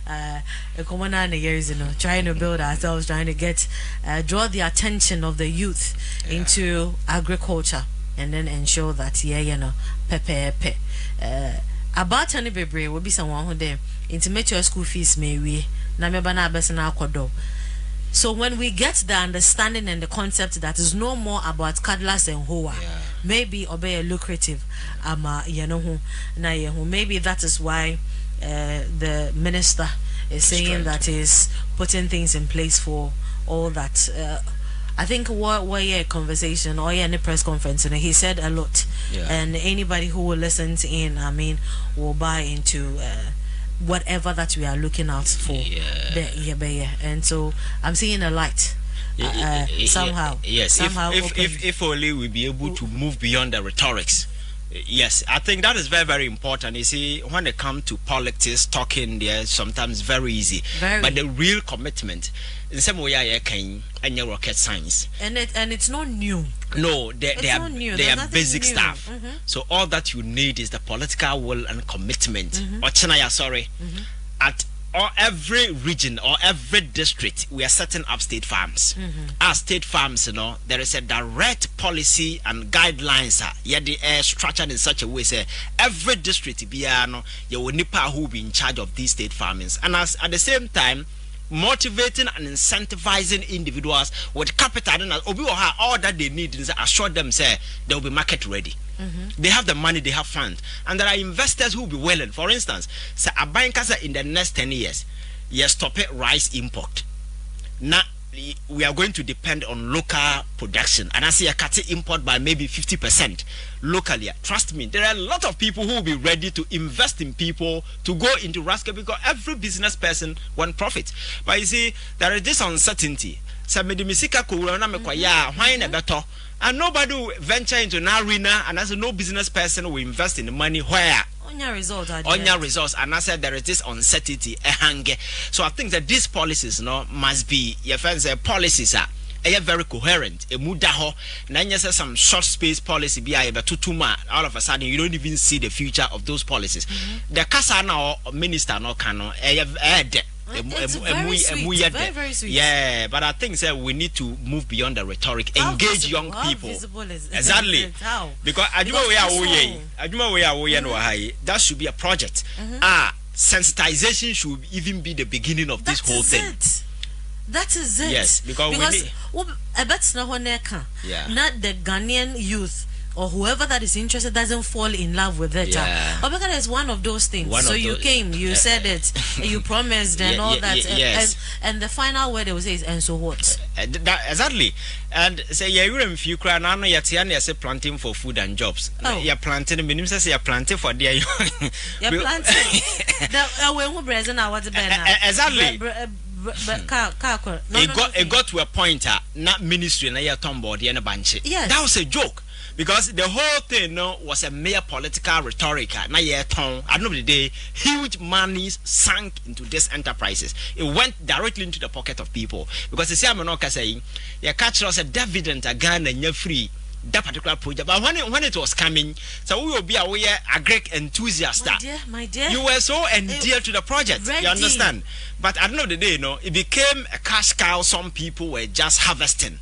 A common 9 years, trying to build ourselves, trying to get draw the attention of the youth into agriculture, and then ensure that pepe about any baby will be someone who there intimate your school fees maybe na me bana abesana akodo. So when we get the understanding and the concept that is no more about cutlass and hoa, maybe obey lucrative maybe that is why the minister is saying that is putting things in place for all that. I think what conversation or any press conference, and he said a lot, and anybody who will listen in, will buy into whatever that we are looking out for. And so I'm seeing a light somehow. Yes, somehow if only we be able to move beyond the rhetorics. Yes, I think that is very, very important. You see, when it comes to politics, talking there sometimes very easy, but the real commitment, in some way, I can and your rocket science, and it's not new. No, they are basic stuff. So all that you need is the political will and commitment. At every region or every district, we are setting up state farms. As state farms, there is a direct policy and guidelines. They are structured in such a way, say every district you will nipa who be in charge of these state farmings, and at the same time motivating and incentivizing individuals with capital and all that they need is assure them say they will be market ready. They have the money, they have funds, and there are investors who will be willing. For instance, say a banker in the next 10 years, stop it rice import. Now we are going to depend on local production, and I see a cut import by maybe 50% locally. Trust me, there are a lot of people who will be ready to invest in people to go into rascal, because every business person want profit. But you see, there is this uncertainty. And nobody will venture into an arena, and as no business person will invest in the money where on your results, and I said there is this uncertainty. So I think that these policies must be your friends policies are very coherent. A mudaho, and then some short space policy be all of a sudden you don't even see the future of those policies. The Kasana or minister no cano it's very sweet. Very sweet. Yeah, but I think that we need to move beyond the rhetoric, engage young people. Exactly. Because that should be a project. Sensitization should even be the beginning of this whole thing. That is it. Yes, because I bet not the Ghanaian youth or whoever that is interested doesn't fall in love with it. Because it's one of those things. You came, you said it, you promised and all that. And the final word they will say is, and so what? Exactly. And say, you're in few cry now, you're planting for food and jobs. You're planting, the minimum says you're planting for the you're planting. Exactly. It got to a point, not ministry, and you're on board, and a bunch. That was a joke. Because the whole thing was a mere political rhetoric. Now, at the end of the day, huge monies sank into these enterprises. It went directly into the pocket of people. Because the same Anoka saying, you catch us a dividend again and you're free. That particular project, but when it was coming, so we will be aware, Agric enthusiast. My dear, you were so endeared to the project. You understand? But at the end of the day, it became a cash cow. Some people were just harvesting.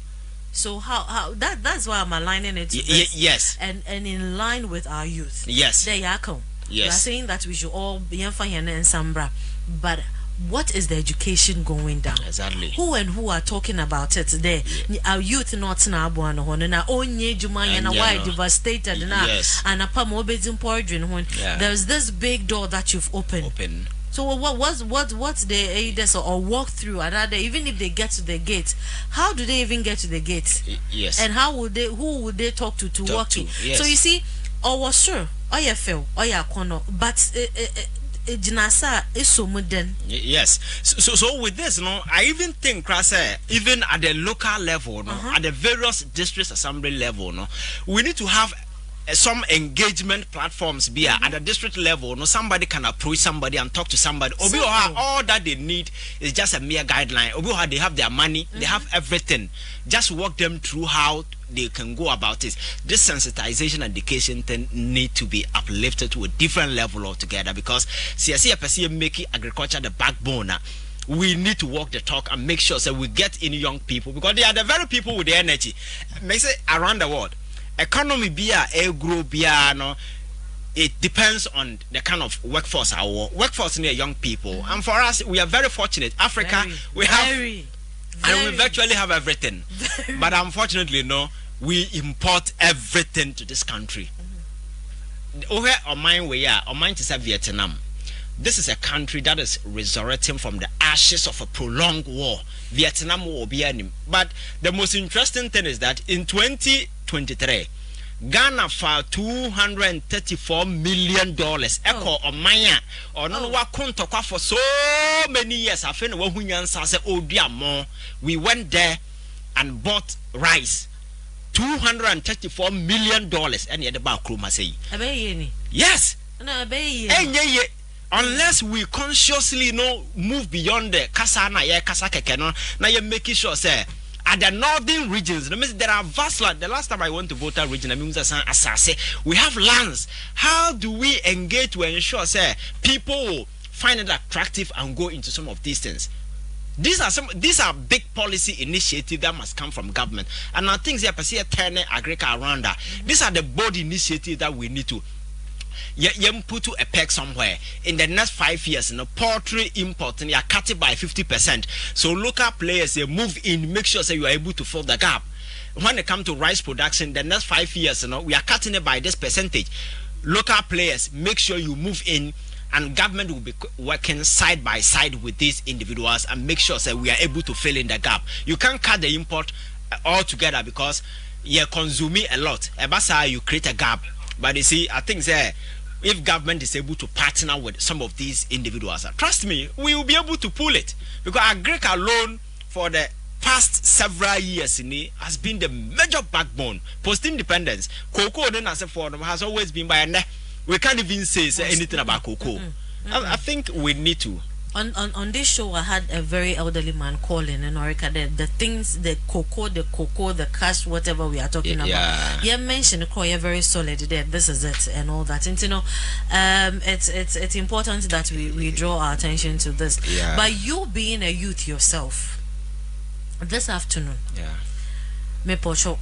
So how that's why I'm aligning it to this. Yes, and in line with our youth. Yes, there you come. Yes, we are saying that we should all be in Sambra, but what is the education going down? Exactly. Who are talking about it there? Our youth not na abuano hon na onye juma na why devastated na and a pam obedin poidrin hon. There's this big door that you've opened. So what's the aiders or walk through, and even if they get to the gate, how do they even get to the gate? Yes. And who would they talk to walk in? Yes. So you see, was sure, you feel, kono, but yes. So with this, I even think, even at the local level, at the various district assembly level, we need to have some engagement platforms at the district level. Somebody can approach somebody and talk to somebody. All that they need is just a mere guideline. They have their money, they have everything. Just walk them through how they can go about it. This sensitization and education thing need to be uplifted to a different level altogether, because CSC making agriculture the backbone. We need to walk the talk and make sure that we get in young people, because they are the very people with the energy. Makes it around the world. Economy grow no. It depends on the kind of workforce our workforce near young people, and for us, we are very fortunate. Africa, we virtually have everything, but unfortunately, no, we import everything to this country. Over our mind, to say Vietnam. This is a country that is resurrecting from the ashes of a prolonged war. Vietnam War be enemy. But the most interesting thing is that in 2023. Ghana filed $234 million. Echo or Maya or no wakuntokwa for so many years. I think we went there and bought rice. $234 million. And yet the back say. Yes. Unless we consciously move beyond the kasa kekeno, now you're making sure say. At the northern regions, there are vast land. The last time I went to Volta region, we have lands. How do we engage to ensure, people find it attractive and go into some of these things? These are big policy initiatives that must come from government. And I think turning Agric around that. These are the bold initiatives that we need to put to a peg somewhere. In the next 5 years, poultry import and you are cut it by 50%. So local players move in, make sure you are able to fill the gap. When it comes to rice production, the next 5 years, we are cutting it by this percentage. Local players, make sure you move in, and government will be working side by side with these individuals and make sure we are able to fill in the gap. You can't cut the import altogether because you're consuming a lot. Ebasa, you create a gap. But you see, I think if government is able to partner with some of these individuals, trust me, we will be able to pull it. Because Agric alone, for the past several years, has been the major backbone. Post-independence, cocoa then as a form has always been by a we can't even say anything about cocoa. I think we need to. On this show, I had a very elderly man calling in Orica. The things, the cocoa, the cash, whatever we are talking about. You mentioned you're very solid there. This is it, and all that. And it's important that we draw our attention to this. Yeah. But you being a youth yourself, this afternoon, me pocho.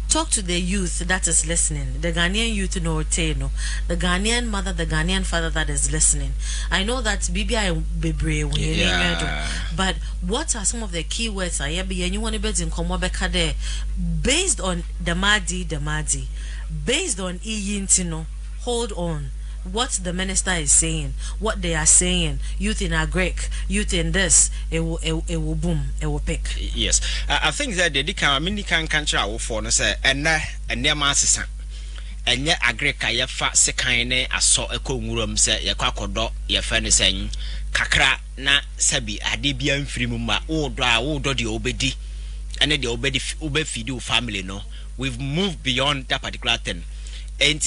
Talk to the youth that is listening, the Ghanaian youth no, the Ghanaian mother, the Ghanaian father that is listening. I know that BBI bebre when you but what are some of the key words I be and you want to bet in Komobeka there based on the Madi, based on Iyintino, hold on. What the minister is saying, what they are saying, youth in Agric, youth in this, it will boom, it will pick. Yes, I think that the can country I will for say and their masses and yet Agric I fat sekine I saw a congurum say ya quacodo ya furnace saying kakra na sabi adibian free mumma or dry or doddy obedi and then the obedi family no. We've moved beyond that particular thing.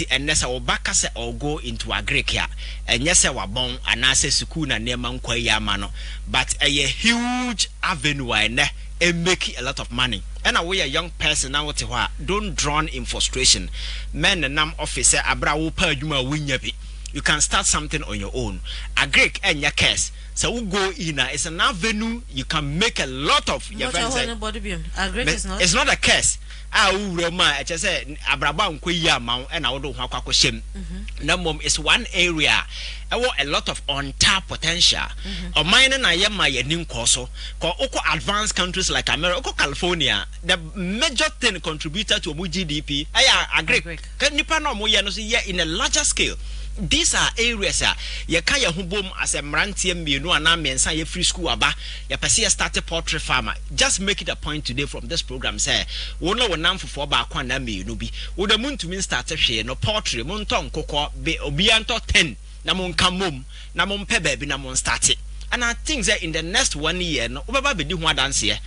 Unless our back or go into Agric here, and yes, our bon and I say Sukuna near Manquaya Mano, but a huge avenue and make a lot of money. And away a young person now don't drown in frustration. Men and nam officer abra per juma win you can start something on your own. Agric and your case. So we go in. It's an avenue you can make a lot of your friends. It's not a case. I just said Abraba Nkuya Mount and I would do shame. Number is one area. I want a lot of untapped potential. Or mine and I am my new corso. Advanced countries like America, California, the major thing contributor to GDP. I agree. Can you in a larger scale? These are areas ya kaya hubom as a mrantie mienu ana mensa ye free school aba ya pese ya start a poultry farmer. Just make it a point today from this program say wona wonam fofo ba kwa na mienu bi wo da muntumi start hwe no poultry mon ton kokko be obi anto 10 na mon kamom na mon pe ba bi na mon start it. And I think that in the next 1 year, no, be do one dance here.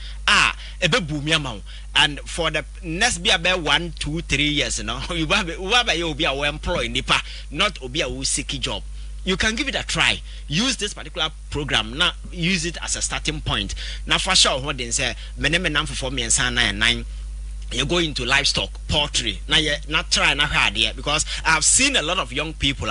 Ebe boom yamau. And for the next be about 1, 2, 3 years, you know, you will be our employee nipa, not obi a seek job. You can give it a try. Use this particular program. Now use it as a starting point. Now for sure, what they say, mename nam for me and 9. you go into livestock, poultry. Now you not try na hard yet because I've seen a lot of young people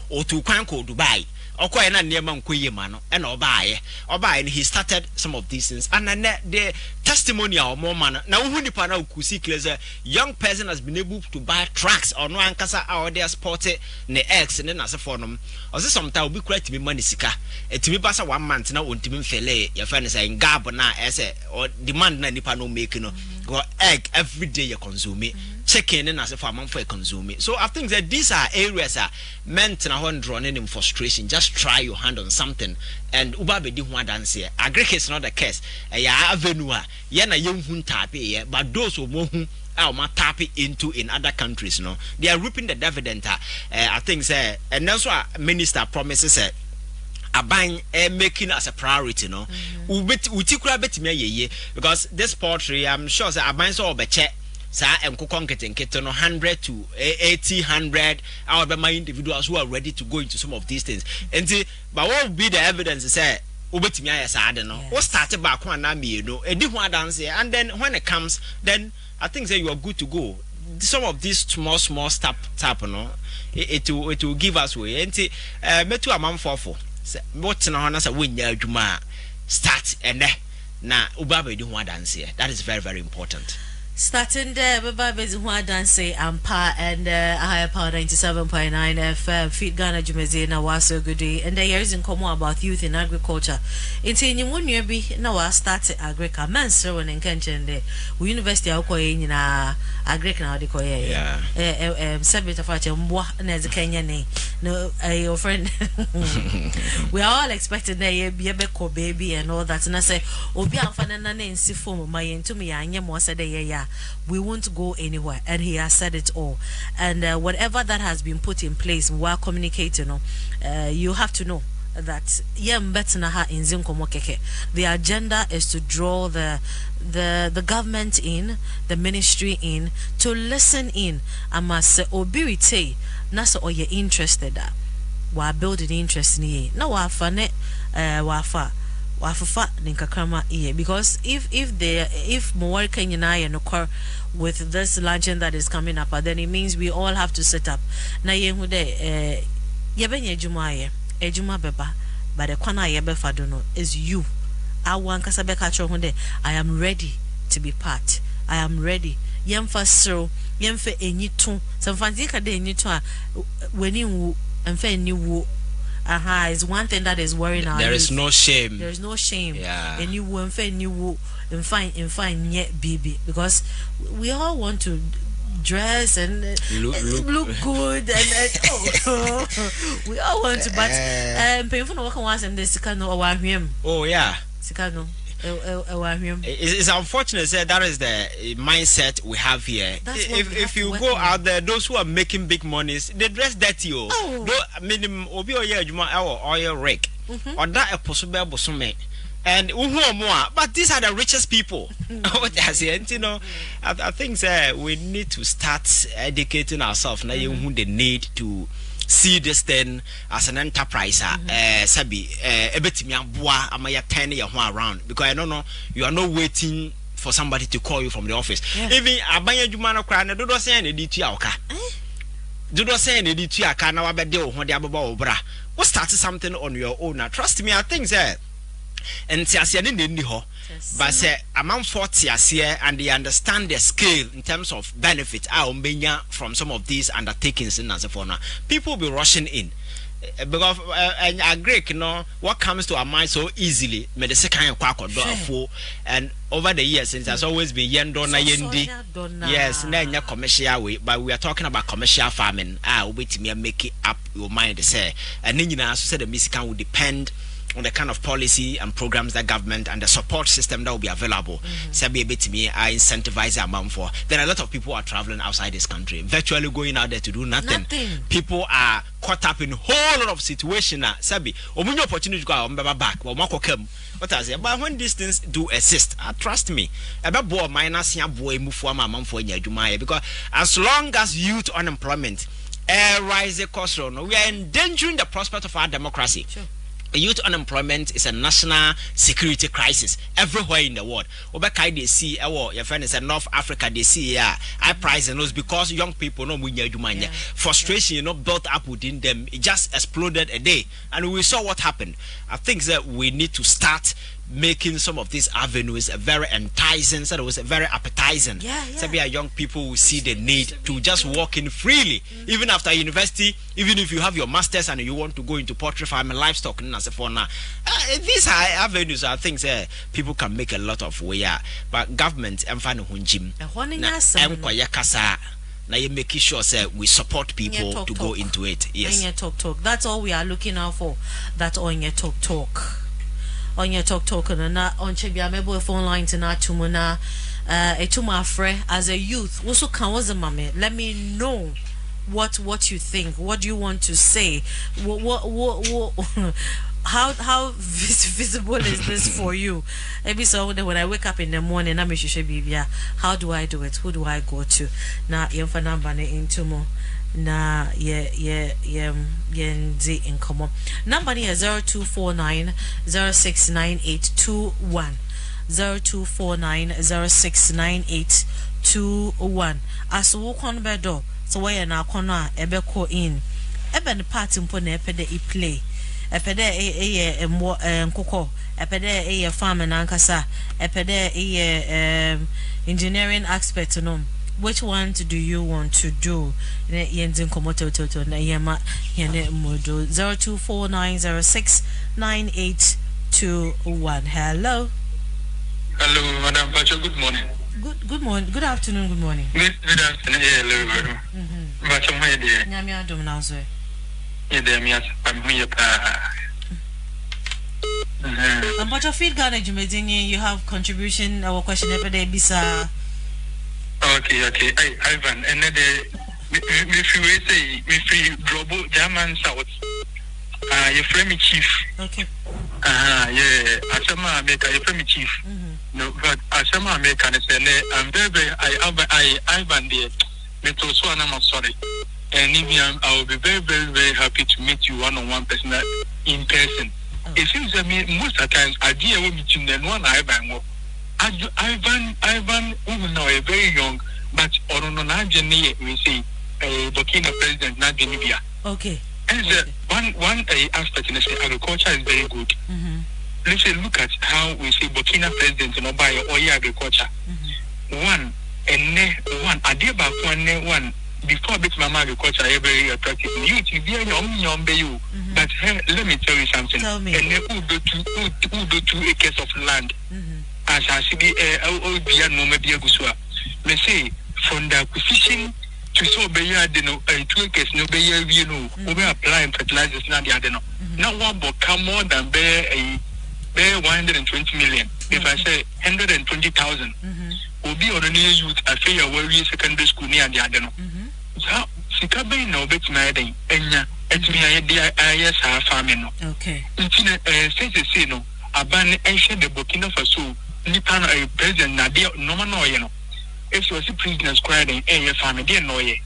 or to Kwanko Dubai. Okoye na niema nkoye ma no na obaye and he started some of these things and then the testimonial more man na who nipa na ukusi clear young person has been able to buy tracks or no ankasa out there sported ne eggs and then as for them or sometimes will be correct me money sika etimi basa 1 month na ontimi mfele your friend say ngabo na ese or demand na nipa no make no go egg every day you consume it chicken and as for man for consume it. So I think that these are areas are meant na hon drowning in frustration. Just try your hand on something and uba be di ho dance here. Agric is not the case. Ya avenue ya na yehun tap here but those who mo hu tap into in other countries no they are reaping the dividend. I think say and that's what minister promises aban making as a priority no utikura betime ye because this poultry I'm sure say aban so obeche sa enkoko nkete no 100 to 80 100 our my individuals who are ready to go into some of these things and but what would be the evidence say obetimi ayesa ade no what started back one na me no edi ho dance and then when it comes then I think say you are good to go. Some of these small tap no it will give us way and metu amamfofo what na hona say wenya adwuma start and na uba be di ho dance that is very, very important. Starting there, Baba Bezua Dance Ampa and Higher Power 97.9 FM, Feed Ghana Jumezina was so good day. And there is in common about youth in agriculture. In saying one year be now I started Agric, a man so in Kenchen de University of Koyin in Agric now the Koya. Subject of and as a Kenyan no, your friend. We are all expecting that be a beko baby and all that. And I say, Obia Fanana and Sifu, my into me, and Yam said, yeah. We won't go anywhere, and he has said it all. And whatever that has been put in place while communicating, you have to know that the agenda is to draw the government in, the ministry in, to listen in. I must say, obirite nasa or you're interested that we're building interest in ye. No, wafane wafa. Because if more Kenya and occur with this legend that is coming up, then it means we all have to set up. Na yehude yebenye jumaye ejuma beba but the kwana yebe fadono is you. I want kasabeka chonde. I am ready to be part. I am ready. Yemfa so yemfe enyitu. Some fancy kade enyitu when you emfe enyiwu. Is one thing that is worrying our there is no shame. There is no shame. Yeah. And you won't find you and find yet baby because we all want to dress and look good and we all want to but painful no can want them this sikano or him. Oh yeah. Sikano. It's unfortunate that is the mindset we have here. If you go out there, those who are making big monies, they dress dirty. Minimum obi oye adwuma oil rig or that a possible bosume and more. But these are the richest people. What I say, you know, I think we need to start educating ourselves. Now who they need to see this thing as an enterprise. Sabi ebetimi aboa amaya 10 year around because I don't know you are not waiting for somebody to call you from the office. Even abanya dwuma no kra na do say na di tua oka. Do say na di tua aka na wabede wo ho de ababa wo bra. What start something on your own. Now, trust me, I think that and tiasia ni ni ho but say amount 40 here and they understand the scale in terms of benefit from some of these undertakings in as for now people will be rushing in because Agric, you know what comes to our mind so easily and over the years since has always been yendo na yendi yes na commercial way but we are talking about commercial farming wait me make it up your mind say and then you know so the music will depend on the kind of policy and programs that government and the support system that will be available. Sabi me, I incentivize the amount for. There are a lot of people who are traveling outside this country, virtually going out there to do nothing. People are caught up in a whole lot of situations. Sabi, omunyo opportunity to go back. What I say, but when these things do exist, trust me, because as long as youth unemployment, rise the cost, we are endangering the prospect of our democracy. Sure. Youth unemployment is a national security crisis everywhere in the world. Obekai they see your friend is North Africa they see high price and those because young people no frustration built up within them. It just exploded a day, and we saw what happened. I think that we need to start making some of these avenues very enticing, so it was very appetizing. So we are young people who see the need to just walk in freely, even after university, even if you have your masters and you want to go into poultry farm and livestock. These are avenues are things people can make a lot of way. But government now you're making sure we support people to go into it. Yes. Talk. That's all we are looking out for. That's all in your talk. On your talk and on Chebia mobile phone line to na tumuna etuma fre as a youth also can was a mame. Let me know what you think. What do you want to say? What how visible is this for you? Maybe so when I wake up in the morning I'm sure how do I do it? Who do I go to? Na yemfa number ne intumo. Na yenzi in common number here 0249 069821 0249 069821 as wo kon bedo so we na kono ebe ko in ebe ne party mpo na epede e play epede e nkoko epede e farm na nkasa epede e engineering aspect no. Which one do you want to do? Yenzin komoto toto na yema yene modo 0249069821. Hello. Hello, Madam Pacho. Good morning. Good morning. Good afternoon. Good morning. Good afternoon. Hello. Pacho, how are you? Nyami adom na so. I'm here. Pacho feed Ghana jumedini. You have contribution or question every day bisa. Okay. Ivan, and then if you say if you drop German South, your friend chief. Okay. Yeah. Asama America, your friend chief. No, but Asama America, I'm very Ivan there. I'm sorry. And I will be very happy to meet you one-on-one person in person. It seems to me most of the times I deal with you and one Ivan. Ivan, now a very young, but on we say Burkina president, not Namibia. Okay. And one aspect in the agriculture is very good. Let's say look at how we say Burkina president in Obaya or agriculture. One Adeba one before bit mama agriculture very attractive. You to be a young bayu. But let me tell you something. Tell me. And who do 2 acres of land. As I see no maybe a gusua. May say from the acquisition to so be 2 acres no be we applying fertilizers now the other no. Now one book come more than bear 120 million. If I say 120,000 will be on a new youth at fair where secondary school near the other no. So Sikabe no bet my day enya etmi ayes our farming no. Okay. Say no aban the Burkina Faso Nipan a president Nadia no no if you see president squared in a family dear no ye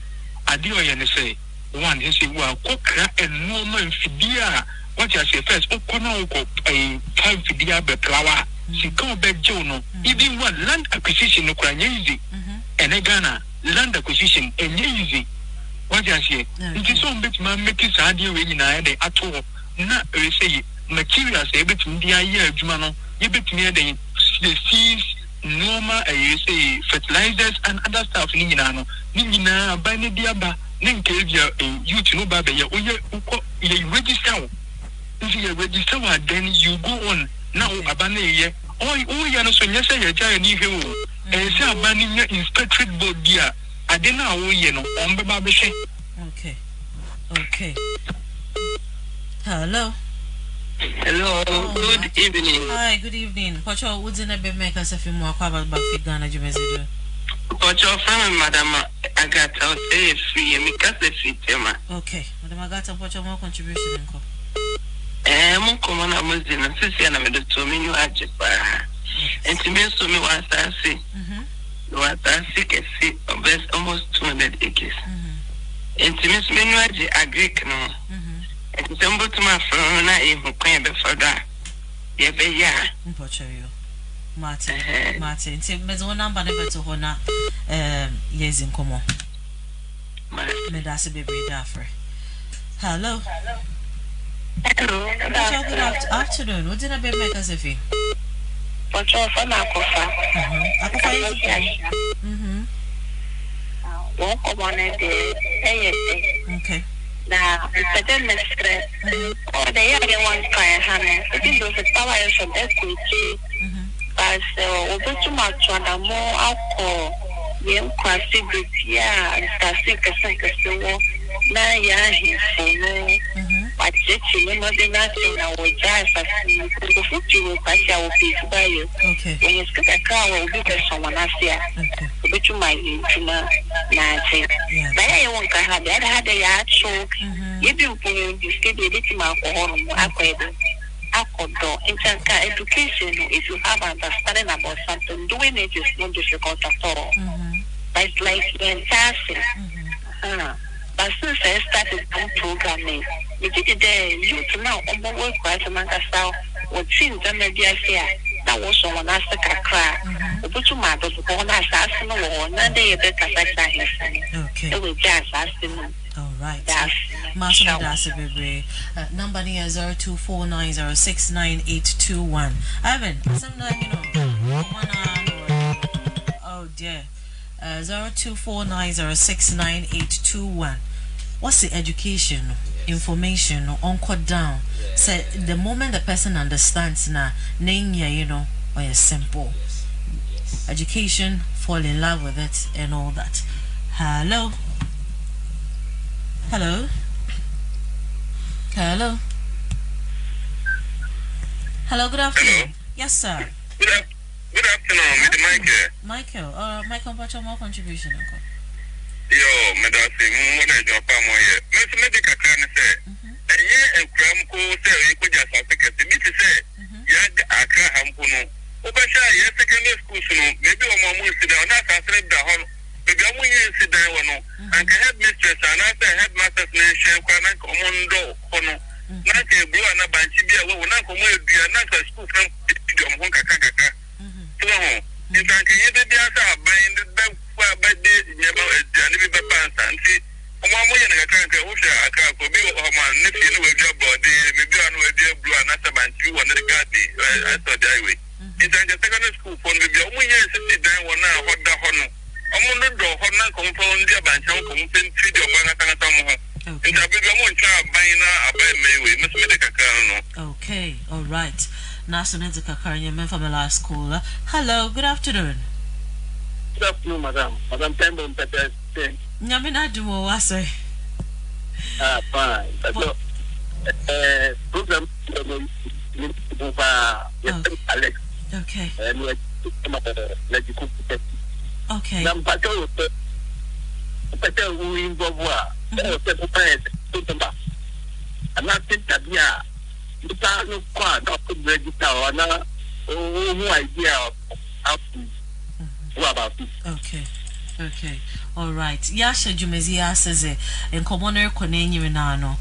adio ye say one he say well kokra and normal fidia what you say first okono a 5 fidia be flower she come back jono even one land acquisition no kra easy and Ghana land acquisition and easy what you say it is so bit man make it adio we na dey at all na we say materials e bit ndia ye adwuma no ye bit me dey the seeds, normal, say fertilizers and other stuff. Nina, Bani Diaba, Ninkavia, you to know Baba, you register. If you register, then you go on. Now, Abane, you know, so yes, I giant you, and say Abani inspectorate board, dear. I didn't know, on the Baba. Okay. Hello. Hello, good evening. Hi, good evening. Pocho, what's in a bit make us a few more about Ghana Jumezio? Pocho, from Madam Agata, say free and make us a free tema. Okay, Madam Agata, Pocho, more contribution. I'm common, I was in a sister and I'm to me, you are just and to me, so me was I see. What I see, almost 200 acres. And to Miss Menuaji, Agric, no. Example to my phone, I even claim before that. Yeah, be yeah. Martin, say, Mezo number never to Hona, yes, in common. Medasa baby, Daffrey. Hello. Hello. Good afternoon. What did I be make us if you? What's your phone? Won't come on a day. Okay. Now, it's a mistress. Or they are one kind, honey. It is the power of equity. But so, over too much on a more alcohol. Young quasi good, yeah, and Stassic a second. Now, yeah, he's for no. But you remember the nothing I will drive as the food you will pass your piece by you. Okay. When you get a car, will be there someone else here. Okay. But you might need to know. But I won't have that had a yard so you do you still be little alcohol. In terms of education, if you have understanding about something, doing it is not difficult at all. But it's like fantastic. But since I started programming, we did it there. You to now on the work quite a man as well. What seems the media here. That was someone asked a crack. But you might have gone as asking or none day a bit as I said. Okay. It was just asking. All right. Master Dasa Baby. Number near 0249069821. Ivan, sometimes you know. Oh dear. 0249069821. What's the education information on cut down? Say the moment the person understands now, name you know, or a simple education, fall in love with it and all that. Hello. Hello. Hello. Hello, good afternoon. Hello. Yes, sir. Good afternoon, Mr. Michael. Michael, what's your more contribution, Uncle? Yo, Medasi, Mona Jopamo here. Mr. Medical can say, a year and cram cool say, you could just have to get the meeting say, Yag Akra Hampuno. Obasha, yes, secondary school, maybe a moment sit down, that's a thread the whole. Maybe I'm going to sit down, and can have mistress and after headmaster's nation, Kwanak, Omondo, Hono. Not a blue and a banshee, we will not come with the another school from Honka. In fact, you did the answer buying the bed for a bed day in your January pants and see. One way in a country, I can't be a man, if you know a job body, maybe I know a dear blue and after man, you want to get me. I thought that way. It's like a secondary school for me. The only year sit down one now, what the honor. I'm on the door, Honor compound, the bunch of complaint, feed your man at home. Okay. Okay, all right. National Kakarnya from the last school. Hello, good afternoon. Good afternoon, madam. Madam Tembo Pepe. Nyamina Dumo Wasai. Fine. Program Alex. Okay. And we're okay. Nampato Pepe who involve I'm not think that yeah. You can't quite not register or no idea of how to what about it. Okay. All right. Yasha Jumezia says in commoner Konenino,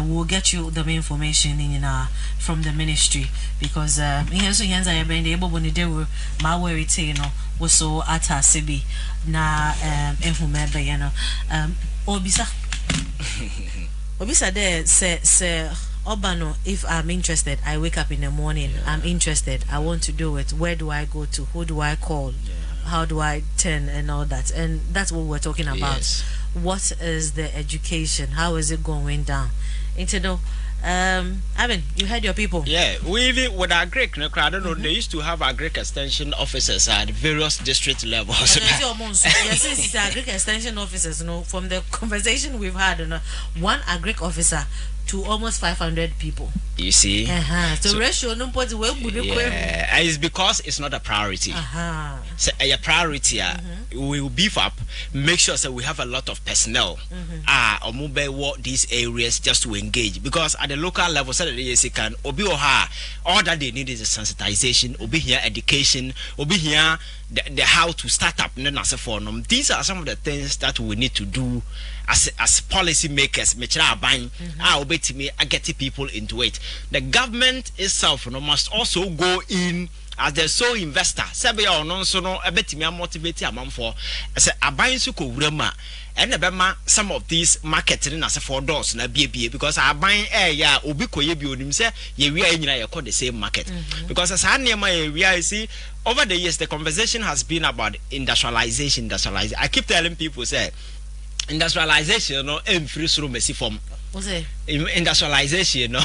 we'll get you the information in from the ministry because here's the answer I've been able when they were my worry was so at Sibi na Enfumeba, you know. Obisa there say Obano, if I'm interested, I wake up in the morning, I'm interested, I want to do it. Where do I go to? Who do I call? How do I turn and all that? And that's what we're talking about. Yes. What is the education? How is it going down? Into the I mean, you had your people. Yeah, with Agric, I don't know, they used to have Agric extension officers at various district levels. Yes, it's Agric extension officers, you know, from the conversation we've had, you know, one Agric officer to almost 500 people. You see? So ratio no put it's because it's not a priority. So a priority we will beef up, make sure that we have a lot of personnel or mobile work these areas just to engage, because at the local level so that they can obi oha All that they need is a sensitization, obi here education, obi here the how to start up. These are some of the things that we need to do as policy makers. I get people into it. The government itself must also go in as the sole investor. Sebe or non so no ebetimi motivate amam for say aban su ko wurama and some of these marketing as for doors na bie because aban ya obi koye bi onim say ye wi anyina ye call the same market because as anema ye wi I see over the years the conversation has been about industrialization. I keep telling people say industrialization no free through messy form. Industrialization, no,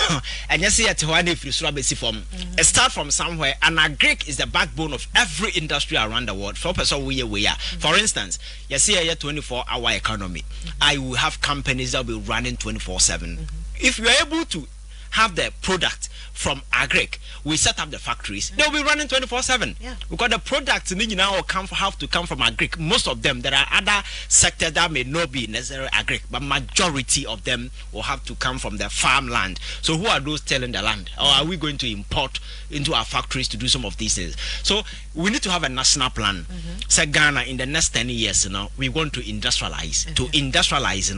and you see at one free form. It start from somewhere, and Agric is the backbone of every industry around the world. For for instance, you see a 24-hour economy. I will have companies that will be running 24/7. If you are able to have the product from Agric, we set up the factories, they'll be running 24/7. Because the products now have to come from Agric. Most of them, there are other sectors that may not be necessarily Agric, but majority of them will have to come from the farmland. So who are those telling the land? Or are we going to import into our factories to do some of these things? So we need to have a national plan. Say Ghana, in the next 10 years, we want to industrialize. To industrialize,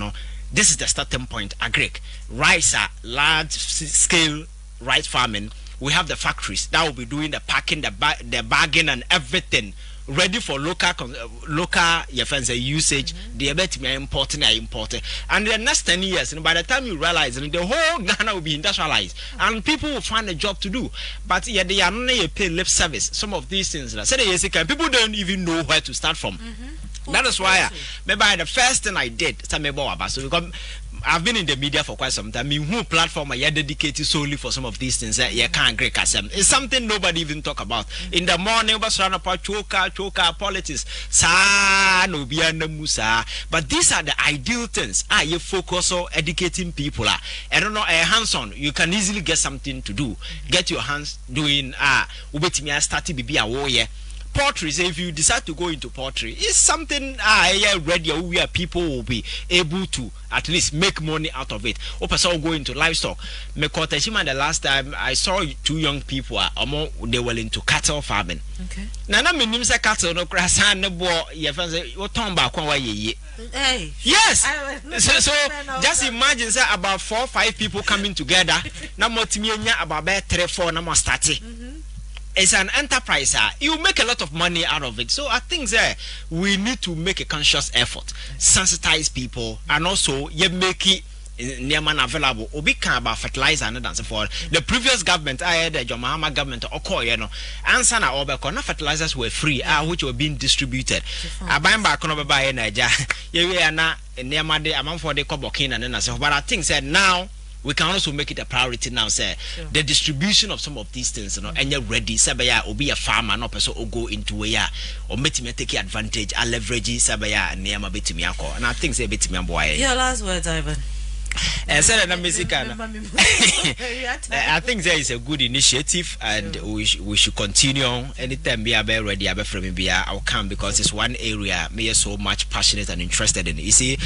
this is the starting point. Agric, rice, large scale rice farming. We have the factories that will be doing the packing, the bagging, and everything ready for local usage. The importing, and the next 10 years, and by the time you realize, the whole Ghana will be industrialized, and people will find a job to do. But yet they are not pay lip service. Some of these things, people don't even know where to start from. That is why maybe the first thing I did, so because I've been in the media for quite some time. Who platform I dedicated solely for some of these things? You can't agree. It's something nobody even talk about. In the morning, we surround about choka politics. But these are the ideal things. You focus on educating people. I don't know, hands-on. You can easily get something to do. Get your hands doing. Starting to be a warrior. Poultry, say if you decide to go into poultry, it's something ready where people will be able to at least make money out of it. Or person go into livestock. The last time I saw 2 young people, they were into cattle farming. Okay. Now, mean say cattle no grass and no boy. What talking about? Yes. So just imagine say about 4 or 5 people coming together. Now about 3 or 4 now starting. It's an enterprise. You make a lot of money out of it. So I think that we need to make a conscious effort, sensitize people, and also you make it nearman available. Obi can about fertilizer and so forth. The previous government, I had the John Mahama government, answer na obekona fertilizers were free, which were being distributed. I buy back on buy in Nigeria. Yeah, na nearman the amount for the kobokin and then so. But I think that now we can also make it a priority now, say the distribution of some of these things, and you're ready, Sabaya, or be a farmer, no person or go into a year, or make take advantage, I leverage Sabaya and Niama Betimiako, and I think say Betimiamboy. Your last words, Ivan. I think there is a good initiative, and we should continue. Anytime we are ready, I'll come because it's one area me are so much passionate and interested in. You see,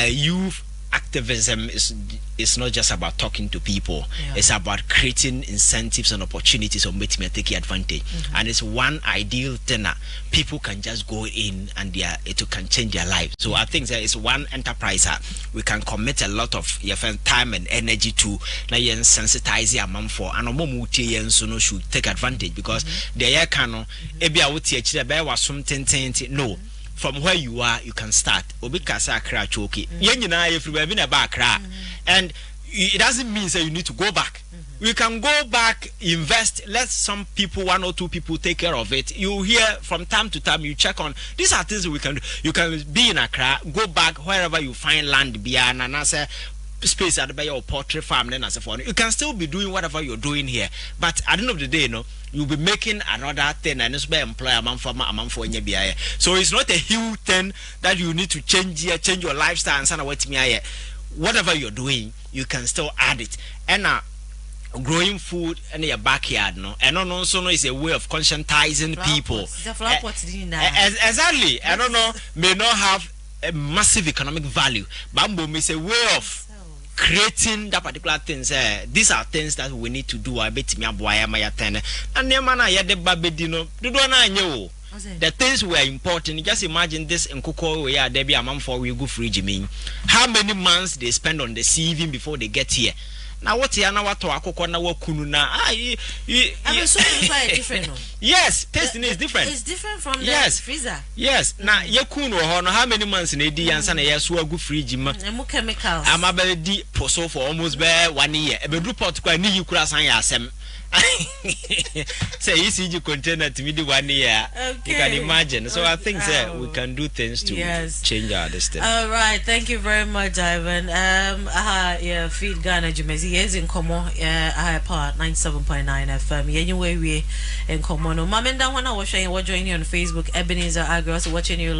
youth activism is not just about talking to people. It's about creating incentives and opportunities of making take advantage. And it's one ideal thing that people can just go in and it can change their life. So I think there is one enterprise we can commit a lot of time and energy to sensitize your mom for, and should take advantage because the no. From where you are, you can start. Obikasa kra choki. Yenina if you have been a back and it doesn't mean that you need to go back. You can go back, invest, let some people, 1 or 2 people take care of it. You hear from time to time, you check on these are things we can do. You can be in Accra, go back wherever you find land, and answer space at the your poultry farm, then as a phone. You can still be doing whatever you're doing here, but at the end of the day, you'll be making another thing, and it's by employer among farmer among for in your So it's not a huge thing that you need to change your lifestyle and send away to me. Whatever you're doing, you can still add it. And growing food in your backyard, and also is a way of conscientizing people. Exactly. I don't know, may not have a massive economic value. Bamboo is a way of creating that particular things. These are things that we need to do. I bet me a boy my attend. And the man I had the babedino. Do not know. The things were important. Just imagine this in Coco where there be a man for we go free Jimmy. How many months they spend on the sea even before they get here? Now what here now what to akoko na wakunu na I mean so quite different. Yes, tasting is different. It's different from the freezer. Yes. Now yakunu ho how many months in a day and sana yesu go fridge ma. Emu chemicals. I'm about di poso for almost 1 year. E be report kwa ni yukura san ya asem. Say ECG container to me the 1 year. Okay. You can imagine. So I think we can do things to change our destiny. All right, thank you very much, Ivan. Feed Ghana Jumezi is in Como, Power 97.9 FM. Anyway, we in Como. No, Mama and Dan, when I was showing you on Facebook, Ebenezer Agric watching you.